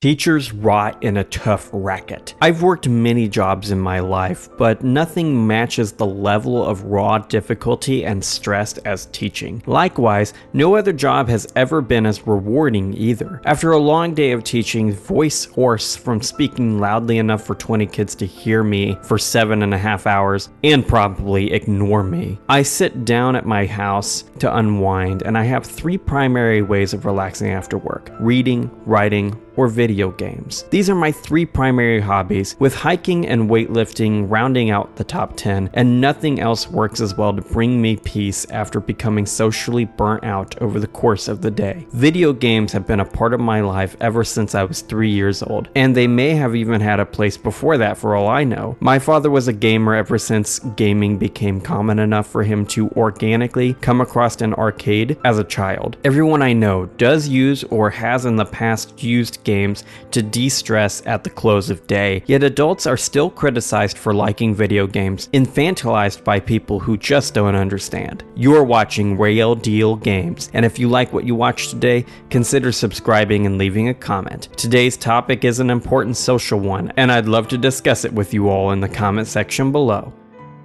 Teachers rot in a tough racket. I've worked many jobs in my life, but nothing matches the level of raw difficulty and stress as teaching. Likewise, no other job has ever been as rewarding either. After a long day of teaching, voice hoarse from speaking loudly enough for 20 kids to hear me for 7.5 hours and probably ignore me, I sit down at my house to unwind, and I have 3 primary ways of relaxing after work: reading, writing, or video games. These are my 3 primary hobbies, with hiking and weightlifting rounding out the top 10, and nothing else works as well to bring me peace after becoming socially burnt out over the course of the day. Video games have been a part of my life ever since I was 3 years old, and they may have even had a place before that for all I know. My father was a gamer ever since gaming became common enough for him to organically come across an arcade as a child. Everyone I know does use or has in the past used games to de-stress at the close of day, yet adults are still criticized for liking video games, infantilized by people who just don't understand. You're watching Real Deal Games, and if you like what you watched today, consider subscribing and leaving a comment. Today's topic is an important social one, and I'd love to discuss it with you all in the comment section below.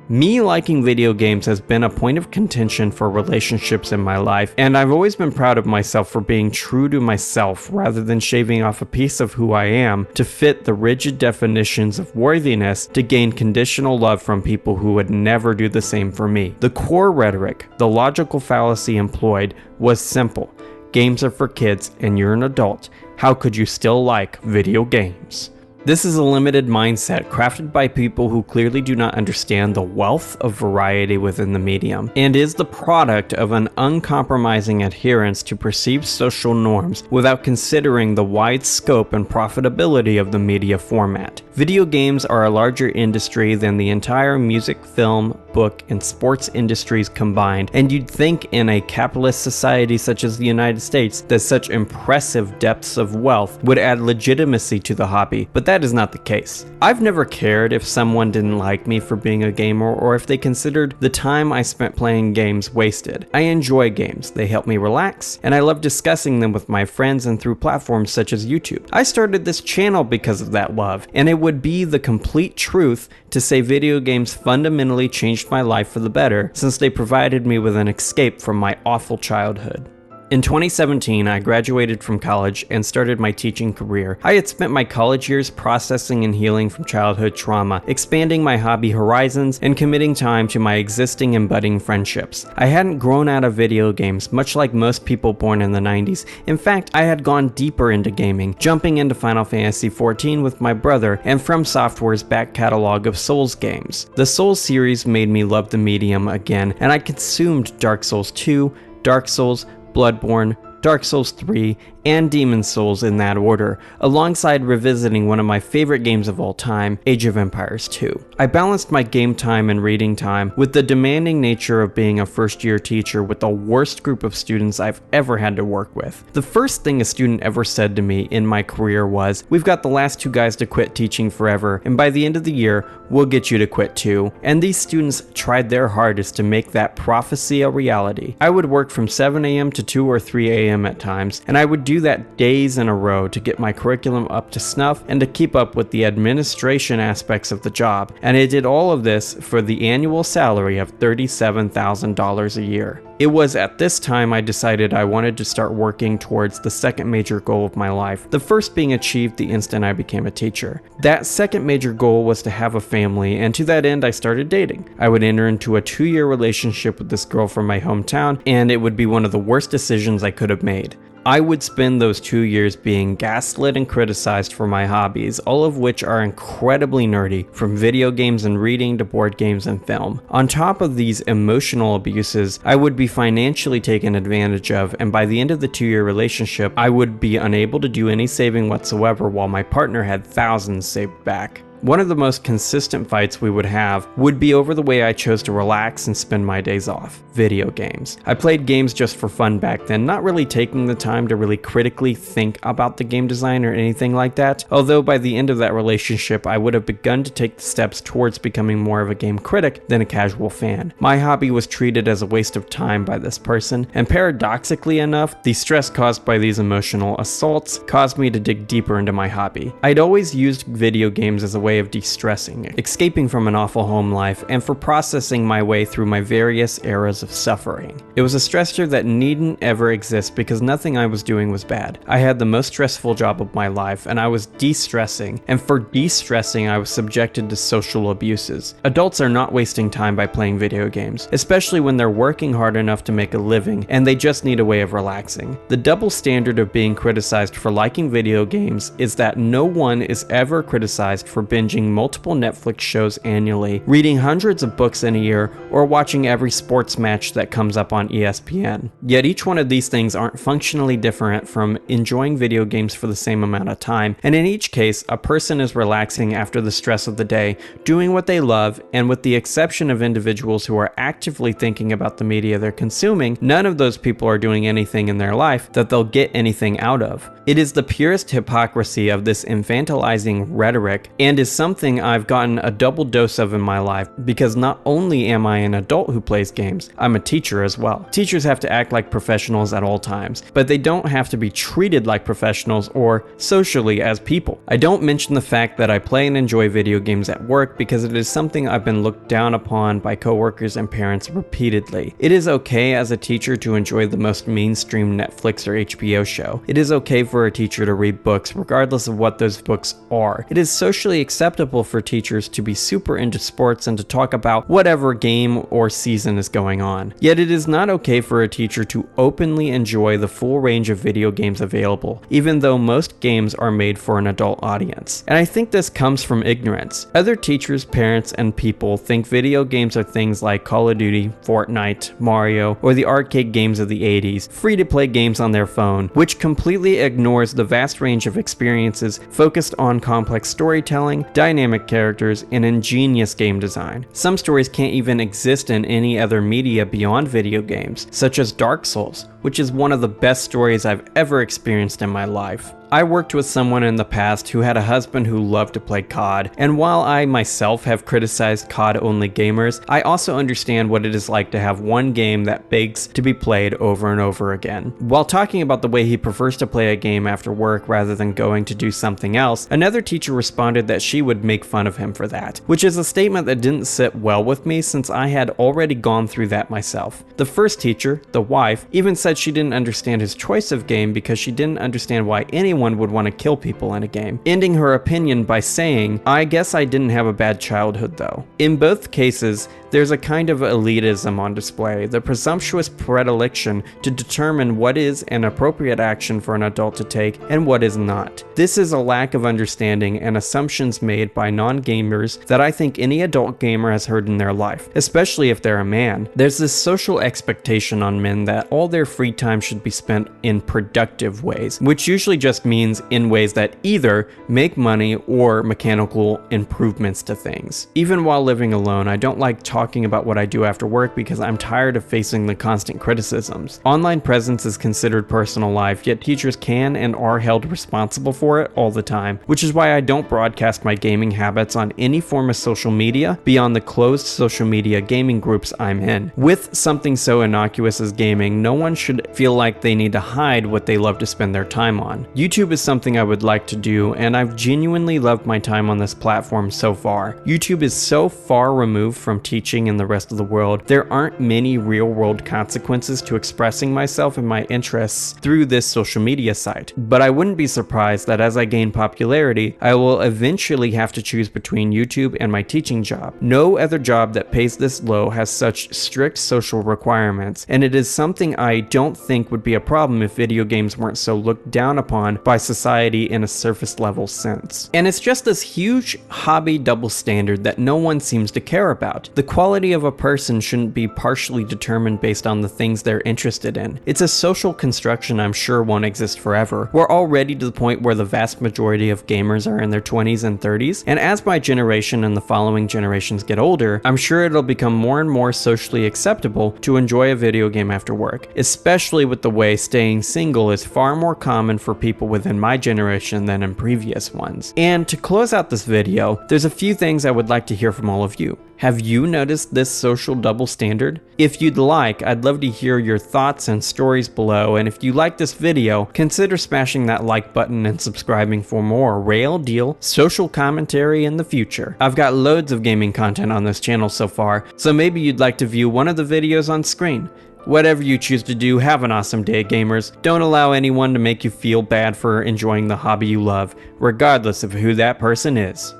Me liking video games has been a point of contention for relationships in my life, and I've always been proud of myself for being true to myself rather than shaving off a piece of who I am to fit the rigid definitions of worthiness to gain conditional love from people who would never do the same for me. The core rhetoric, the logical fallacy employed, was simple. Games are for kids and you're an adult. How could you still like video games? This is a limited mindset crafted by people who clearly do not understand the wealth of variety within the medium, and is the product of an uncompromising adherence to perceived social norms without considering the wide scope and profitability of the media format. Video games are a larger industry than the entire music, film, book, and sports industries combined, and you'd think in a capitalist society such as the United States that such impressive depths of wealth would add legitimacy to the hobby, but that is not the case. I've never cared if someone didn't like me for being a gamer or if they considered the time I spent playing games wasted. I enjoy games, they help me relax, and I love discussing them with my friends and through platforms such as YouTube. I started this channel because of that love, and it would be the complete truth to say video games fundamentally changed my life for the better, since they provided me with an escape from my awful childhood. In 2017, I graduated from college and started my teaching career. I had spent my college years processing and healing from childhood trauma, expanding my hobby horizons, and committing time to my existing and budding friendships. I hadn't grown out of video games, much like most people born in the 90s. In fact, I had gone deeper into gaming, jumping into Final Fantasy XIV with my brother and From Software's back catalog of Souls games. The Souls series made me love the medium again, and I consumed Dark Souls 2, Dark Souls, Bloodborne, Dark Souls 3, and Demon's Souls in that order, alongside revisiting one of my favorite games of all time, Age of Empires 2. I balanced my game time and reading time with the demanding nature of being a first-year teacher with the worst group of students I've ever had to work with. The first thing a student ever said to me in my career was, "We've got the last 2 guys to quit teaching forever, and by the end of the year, we'll get you to quit too." And these students tried their hardest to make that prophecy a reality. I would work from 7 a.m. to 2 or 3 a.m. at times, and I would do that days in a row to get my curriculum up to snuff and to keep up with the administration aspects of the job. And I did all of this for the annual salary of $37,000 a year. It was at this time I decided I wanted to start working towards the second major goal of my life, the first being achieved the instant I became a teacher. That second major goal was to have a family, and to that end I started dating. I would enter into a 2-year relationship with this girl from my hometown, and it would be one of the worst decisions I could have made. I would spend those 2 years being gaslit and criticized for my hobbies, all of which are incredibly nerdy, from video games and reading to board games and film. On top of these emotional abuses, I would be financially taken advantage of, and by the end of the 2-year relationship, I would be unable to do any saving whatsoever while my partner had thousands saved back. one of the most consistent fights we would have would be over the way I chose to relax and spend my days off: video games. I played games just for fun back then, not really taking the time to really critically think about the game design or anything like that, although by the end of that relationship I would have begun to take the steps towards becoming more of a game critic than a casual fan. My hobby was treated as a waste of time by this person, and paradoxically enough, the stress caused by these emotional assaults caused me to dig deeper into my hobby. I'd always used video games as a way of de-stressing, escaping from an awful home life, and for processing my way through my various eras of suffering. It was a stressor that needn't ever exist because nothing I was doing was bad. I had the most stressful job of my life, and I was de-stressing, and for de-stressing I was subjected to social abuses. Adults are not wasting time by playing video games, especially when they're working hard enough to make a living and they just need a way of relaxing. The double standard of being criticized for liking video games is that no one is ever criticized for binging multiple Netflix shows annually, reading hundreds of books in a year, or watching every sports match that comes up on ESPN. Yet each one of these things aren't functionally different from enjoying video games for the same amount of time, and in each case, a person is relaxing after the stress of the day, doing what they love, and with the exception of individuals who are actively thinking about the media they're consuming, none of those people are doing anything in their life that they'll get anything out of. It is the purest hypocrisy of this infantilizing rhetoric, and is something I've gotten a double dose of in my life, because not only am I an adult who plays games, I'm a teacher as well. Teachers have to act like professionals at all times, but they don't have to be treated like professionals or socially as people. I don't mention the fact that I play and enjoy video games at work because it is something I've been looked down upon by coworkers and parents repeatedly. It is okay as a teacher to enjoy the most mainstream Netflix or HBO show. It is okay for a teacher to read books regardless of what those books are. It is socially acceptable for teachers to be super into sports and to talk about whatever game or season is going on. Yet it is not okay for a teacher to openly enjoy the full range of video games available, even though most games are made for an adult audience. And I think this comes from ignorance. Other teachers, parents, and people think video games are things like Call of Duty, Fortnite, Mario, or the arcade games of the 80s, free-to-play games on their phone, which completely ignores the vast range of experiences focused on complex storytelling, dynamic characters, and ingenious game design. Some stories can't even exist in any other media beyond video games, such as Dark Souls, which is one of the best stories I've ever experienced in my life. I worked with someone in the past who had a husband who loved to play COD, and while I myself have criticized COD-only gamers, I also understand what it is like to have one game that begs to be played over and over again. While talking about the way he prefers to play a game after work rather than going to do something else, another teacher responded that she would make fun of him for that, which is a statement that didn't sit well with me since I had already gone through that myself. The first teacher, the wife, even said she didn't understand his choice of game because she didn't understand why anyone would want to kill people in a game, ending her opinion by saying, "I guess I didn't have a bad childhood though." In both cases, there's a kind of elitism on display, the presumptuous predilection to determine what is an appropriate action for an adult to take and what is not. This is a lack of understanding and assumptions made by non-gamers that I think any adult gamer has heard in their life, especially if they're a man. There's this social expectation on men that all their free time should be spent in productive ways, which usually just means in ways that either make money or mechanical improvements to things. Even while living alone, I don't like talking about what I do after work because I'm tired of facing the constant criticisms. Online presence is considered personal life, yet teachers can and are held responsible for it all the time, which is why I don't broadcast my gaming habits on any form of social media beyond the closed social media gaming groups I'm in. With something so innocuous as gaming, no one should feel like they need to hide what they love to spend their time on. YouTube is something I would like to do, and I've genuinely loved my time on this platform so far. YouTube is so far removed from teaching in the rest of the world, there aren't many real-world consequences to expressing myself and my interests through this social media site. But I wouldn't be surprised that as I gain popularity, I will eventually have to choose between YouTube and my teaching job. No other job that pays this low has such strict social requirements, and it is something I don't think would be a problem if video games weren't so looked down upon by society in a surface level sense. And it's just this huge hobby double standard that no one seems to care about. The quality of a person shouldn't be partially determined based on the things they're interested in. It's a social construction I'm sure won't exist forever. We're already to the point where the vast majority of gamers are in their 20s and 30s, and as my generation and the following generations get older, I'm sure it'll become more and more socially acceptable to enjoy a video game after work, especially with the way staying single is far more common for people within my generation than in previous ones. And to close out this video, there's a few things I would like to hear from all of you. Have you noticed this social double standard? If you'd like, I'd love to hear your thoughts and stories below, and if you like this video, consider smashing that like button and subscribing for more Rail Deal social commentary in the future. I've got loads of gaming content on this channel so far, so maybe you'd like to view one of the videos on screen. Whatever you choose to do, have an awesome day, gamers. Don't allow anyone to make you feel bad for enjoying the hobby you love, regardless of who that person is.